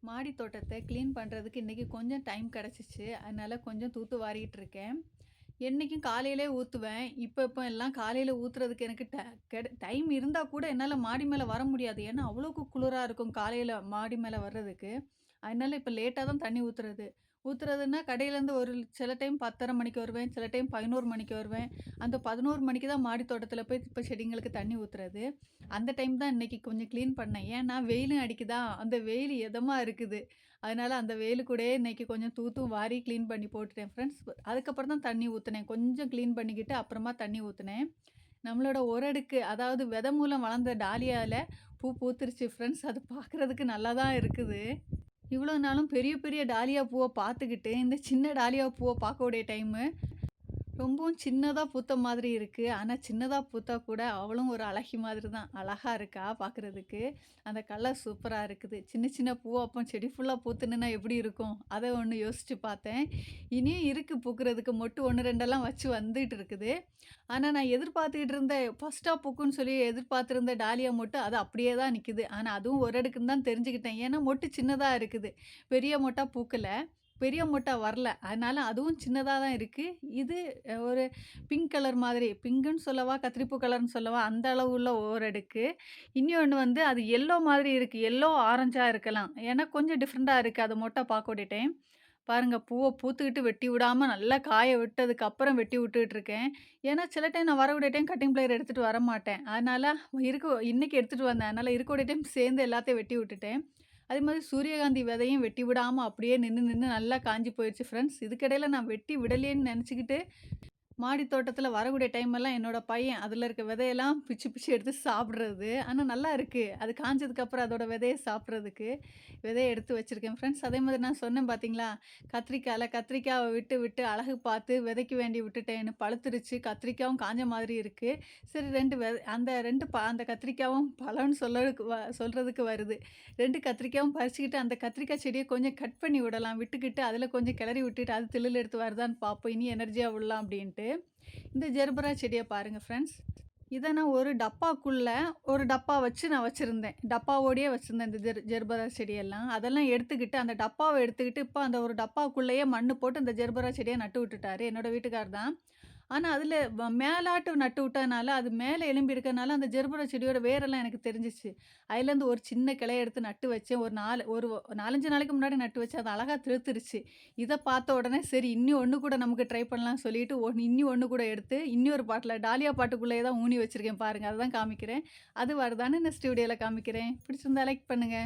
மாடி தோட்டத்தை க்ளீன் பண்ணுறதுக்கு இன்றைக்கி கொஞ்சம் டைம் கிடச்சிச்சு. அதனால் கொஞ்சம் தூத்து வாரிட்டு இருக்கேன். என்றைக்கும் காலையிலே ஊற்றுவேன். இப்போ எல்லாம் காலையில் ஊற்றுறதுக்கு எனக்கு டைம் இருந்தால் கூட என்னால் மாடி மேலே வர முடியாது. ஏன்னா அவ்வளோக்கு குளிராக இருக்கும் காலையில் மாடி மேலே வர்றதுக்கு. அதனால இப்போ லேட்டாக தான் தண்ணி ஊற்றுறது. ஊற்றுறதுன்னா கடையிலேருந்து ஒரு சில டைம் 10:30 மணிக்கு வருவேன், சில டைம் 11 மணிக்கு வருவேன். அந்த 11 மணிக்கு தான் மாடி தோட்டத்தில் போய் இப்போ செடிங்களுக்கு தண்ணி ஊற்றுறது. அந்த டைம் தான் இன்றைக்கி கொஞ்சம் க்ளீன் பண்ணேன். ஏன்னா வெயிலும் அடிக்குதா, அந்த வெயில் எதமா இருக்குது. அதனால அந்த வெயிலு கூடயே இன்னைக்கு கொஞ்சம் தூத்தும் வாரி க்ளீன் பண்ணி போட்டுட்டேன் ஃப்ரெண்ட்ஸ். அதுக்கப்புறம் தான் தண்ணி ஊத்துனேன். கொஞ்சம் க்ளீன் பண்ணிக்கிட்டு அப்புறமா தண்ணி ஊத்துனேன். நம்மளோட ஒரு அடுக்கு அதாவது விதை மூலம் வளர்ந்த டாலியால பூ பூத்துருச்சு ஃப்ரெண்ட்ஸ். அது பார்க்குறதுக்கு நல்லா தான் இருக்குது. இவ்வளோ நாளும் பெரிய பெரிய டாலியா பூவ பார்த்துக்கிட்டு, இந்த சின்ன டாலியா பூவ பார்க்கக்கூடிய டைமு ரொம்பவும் சின்னதா பூத்த மாதிரி இருக்கு. ஆனா, சின்னதா பூத்தா கூட அவளும் ஒரு அழகி மாதிரி தான். அழகா இருக்கா பார்க்குறதுக்கு. அந்த கலர் சூப்பரா இருக்குது. சின்ன சின்ன பூவா அப்போ செடி ஃபுல்லா பூத்துனுன்னா எப்படி இருக்கும்? அத ஒண்ணு யோசிச்சு பார்த்தேன். இனியும் இருக்கு பூக்குறதுக்கு. மொட்டு 1, 2 வச்சு வந்துட்டு இருக்குது. ஆனா, நான் எதிர்பார்த்துக்கிட்டு இருந்த ஃபர்ஸ்ட்டா பூக்குன்னு சொல்லி எதிர்பார்த்திருந்த டாலியா மொட்டு அது அப்படியே தான் நிக்குது. ஆனா, அதுவும் ஒரு அடுக்குன்னு தான் தெரிஞ்சுக்கிட்டேன். ஏன்னா, மொட்டு சின்னதா இருக்குது. பெரிய மொட்டா பூக்கல. பெரிய மொட்டா வரல. அதனால அதுவும் சின்னதா தான் இருக்கு. இது ஒரு பிங்க் கலர் மாதிரி பிங்க்குன்னு சொல்லவா, கத்திரிப்பூ கலர்ன்னு சொல்லவா, அந்த அளவு உள்ள ஓர் அடுக்கு. இன்னொன்னு வந்து அது எல்லோ மாதிரி இருக்கு. எல்லோ ஆரஞ்சா இருக்கலாம். ஏன்னா கொஞ்சம் டிஃப்ரெண்ட்டா இருக்கு. அது மொட்டை பார்க்கக்கூடிய டைம். பாருங்க பூவ பூத்துக்கிட்டு வெட்டி விடாம நல்லா காய விட்டதுக்கு அப்புறம் வெட்டி விட்டுட்டு இருக்கேன். ஏன்னா சில டைம் நான் வரக்கூடிய டைம் கட்டிங் பிளேயர் எடுத்துட்டு வரமாட்டேன். அதனால இன்னைக்கு எடுத்துட்டு வந்தேன். அதனால இருக்கக்கூடிய டைம் சேர்ந்து எல்லாத்தையும் வெட்டி விட்டுட்டேன். அதே மாதிரி சூரியகாந்தி விதையும் வெட்டி விடாம அப்படியே நின்னு நின்னு நல்லா காஞ்சு போயிடுச்சு ஃப்ரெண்ட்ஸ். இதுக்கிடையில நான் வெட்டி விடலேன்னு நெனச்சுக்கிட்டு மாடி தோட்டத்துல வரக்கூடிய டைமெல்லாம் என்னோட பையன் அதில இருக்க விதையெல்லாம் பிச்சு பிச்சு எடுத்து சாப்பிடுறது. ஆனா நல்லா இருக்கு. அது காஞ்சதுக்கப்புறம் அதோட விதைய சாப்பிடுறதுக்கு. விதைய எடுத்து வச்சிருக்கேன் ஃப்ரெண்ட்ஸ். அதே மாதிரி நான் சொன்னேன் பார்த்தீங்களா, கத்திரிக்காவ விட்டு விட்டு அழகு பார்த்து விதைக்கு வேண்டி விட்டுட்டேன்னு பழுத்துருச்சு. கத்திரிக்காவும் காஞ்ச மாதிரி இருக்கு. சரி 2 அந்த 2 அந்த கத்திரிக்காவும் பழம்னு சொல்றதுக்கு வருது. 2 கத்திரிக்காவும் பறிச்சுக்கிட்டு அந்த கத்திரிக்காய் செடிய கொஞ்சம் கட் பண்ணி விடலாம். விட்டுக்கிட்டு அதில கொஞ்சம் கிளறி விட்டுட்டு அது தில்லுல எடுத்து வருதான்னு பார்ப்போம். இனி எனர்ஜியா விடலாம் அப்படின்ட்டு. இந்த ஜெர்பரா செடிய பாருங்க ஃப்ரெண்ட்ஸ். இத நான் ஒரு டப்பாக்குள்ள ஒரு டப்பா வச்சு நான் வச்சிருந்தேன். டப்பாவோடயே வச்சிருந்தேன் இந்த ஜெர்பரா செடியெல்லாம். அதெல்லாம் எடுத்துக்கிட்டு அந்த டப்பாவ எடுத்துக்கிட்டு இப்ப அந்த ஒரு டப்பாக்குள்ளேயே மண்ணு போட்டு இந்த ஜெர்பரா செடிய நட்டு விட்டுட்டாரு. என்னோட வீட்டுக்காரர் தான். ஆனா, அதில மேலாட்டு நட்டு விட்டதுனால, அது மேல எலும்பி இருக்கனால, அந்த ஜெர்பரா செடியோட வேரெல்லாம் எனக்கு தெரிஞ்சுச்சு. அதுலேருந்து ஒரு சின்ன கிளைய எடுத்து நட்டு வச்சேன். ஒரு 4, 5 நாளைக்கு முன்னாடி நட்டு வச்சேன். அது அழகா திழுத்துருச்சு. இத பார்த்த உடனே, சரி இன்னும் ஒண்ணு கூட நமக்கு ட்ரை பண்ணலாம்னு சொல்லிட்டு, இன்னும் ஒண்ணு கூட எடுத்து, இன்னொரு பாட்ல டாலியா பாட்டுக்குள்ளேயே தான் ஊனி வச்சிருக்கேன் பாருங்க. அததான் காமிக்கிறேன். அது வருதான்னு நெக்ஸ்ட் வீடியோல காமிக்கிறேன். பிடிச்சிருந்தா லைக் பண்ணுங்க.